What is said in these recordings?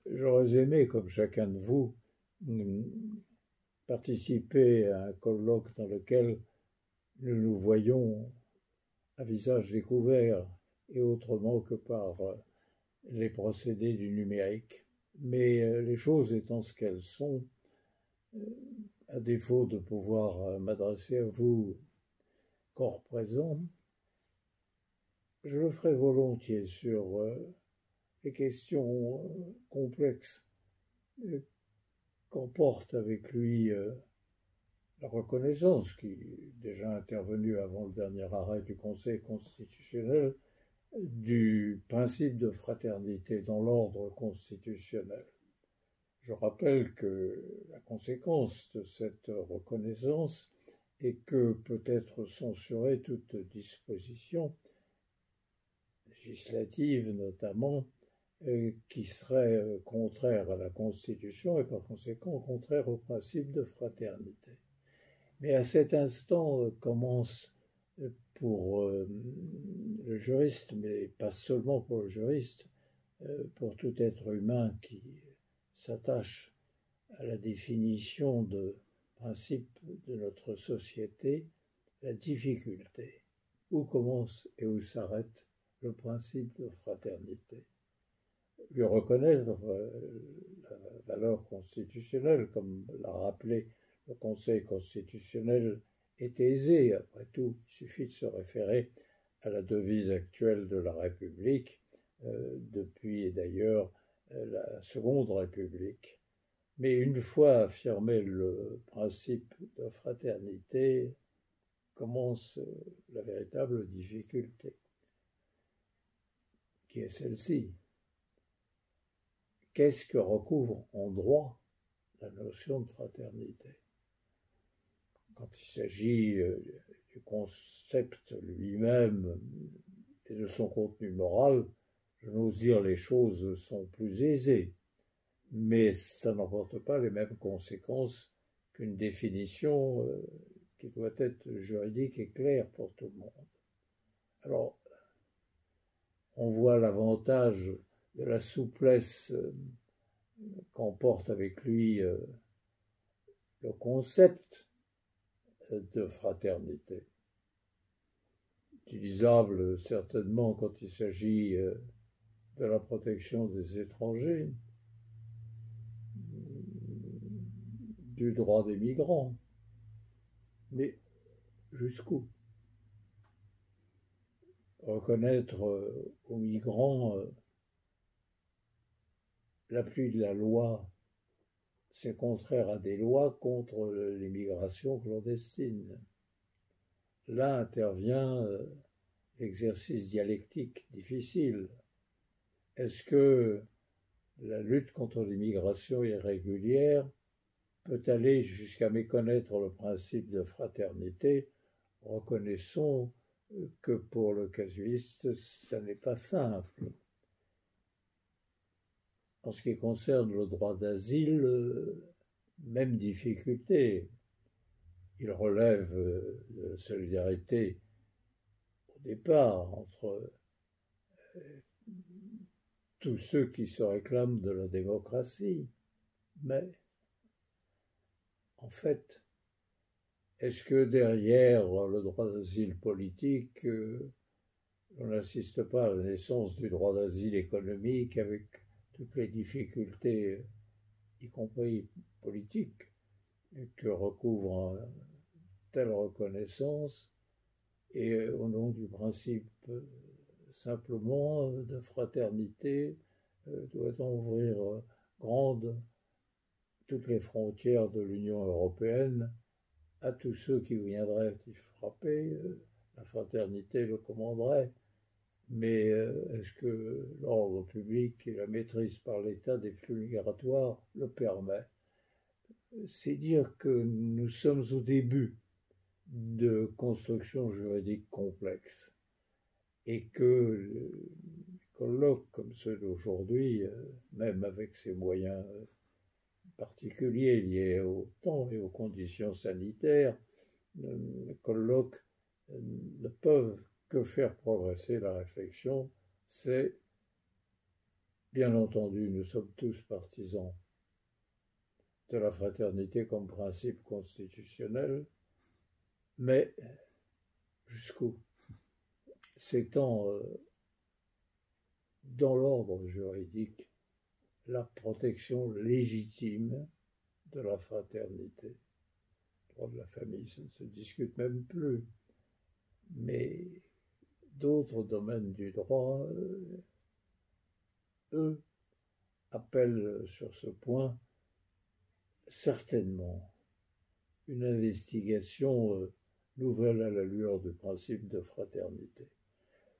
J'aurais aimé, comme chacun de vous, participer à un colloque dans lequel nous nous voyons à visage découvert et autrement que par les procédés du numérique. Mais les choses étant ce qu'elles sont, à défaut de pouvoir m'adresser à vous corps présent, je le ferai volontiers sur les questions complexes qu'emporte avec lui la reconnaissance, qui est déjà intervenue avant le dernier arrêt du Conseil constitutionnel, du principe de fraternité dans l'ordre constitutionnel. Je rappelle que la conséquence de cette reconnaissance est que peut être censurée toute disposition législative notamment qui serait contraire à la Constitution et par conséquent contraire au principe de fraternité. Mais à cet instant commence pour le juriste, mais pas seulement pour le juriste, pour tout être humain qui s'attache à la définition de principe de notre société, la difficulté. Où commence et où s'arrête le principe de fraternité? Lui reconnaître la valeur constitutionnelle, comme l'a rappelé le Conseil constitutionnel, est aisé. Après tout, il suffit de se référer à la devise actuelle de la République, depuis d'ailleurs la Seconde République. Mais une fois affirmé le principe de fraternité, commence la véritable difficulté, qui est celle-ci. Qu'est-ce que recouvre en droit la notion de fraternité? Quand il s'agit du concept lui-même et de son contenu moral, je n'ose dire les choses sont plus aisées, mais ça n'emporte pas les mêmes conséquences qu'une définition qui doit être juridique et claire pour tout le monde. Alors, on voit l'avantage de la souplesse qu'emporte avec lui le concept de fraternité, utilisable certainement quand il s'agit de la protection des étrangers, du droit des migrants, mais jusqu'où? Reconnaître aux migrants l'appui de la loi, c'est contraire à des lois contre l'immigration clandestine. Là intervient l'exercice dialectique difficile. Est-ce que la lutte contre l'immigration irrégulière peut aller jusqu'à méconnaître le principe de fraternité? Reconnaissons que pour le casuiste, ça n'est pas simple. En ce qui concerne le droit d'asile, même difficulté. Il relève de la solidarité au départ entre tous ceux qui se réclament de la démocratie. Mais, en fait, est-ce que derrière le droit d'asile politique, on n'assiste pas à la naissance du droit d'asile économique avec toutes les difficultés, y compris politiques, que recouvre telle reconnaissance, et au nom du principe simplement de fraternité, doit-on ouvrir grandes toutes les frontières de l'Union européenne à tous ceux qui viendraient y frapper? La fraternité le commanderait, mais est-ce que l'ordre public et la maîtrise par l'État des flux migratoires le permet? C'est dire que nous sommes au début de constructions juridiques complexes et que les colloques comme ceux d'aujourd'hui, même avec ces moyens particuliers liés au temps et aux conditions sanitaires, les colloques ne peuvent que faire progresser la réflexion. C'est Bien entendu, nous sommes tous partisans de la fraternité comme principe constitutionnel, mais jusqu'où? S'étend dans l'ordre juridique la protection légitime de la fraternité. Le droit de la famille, ça ne se discute même plus. Mais d'autres domaines du droit, eux, appellent sur ce point certainement une investigation nouvelle à la lueur du principe de fraternité.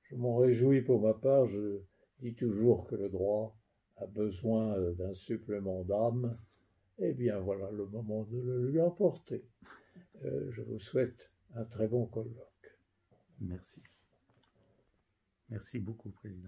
Je m'en réjouis pour ma part, je dis toujours que le droit a besoin d'un supplément d'âme. Eh bien voilà le moment de le lui apporter. Je vous souhaite un très bon colloque. Merci. Merci beaucoup, Président.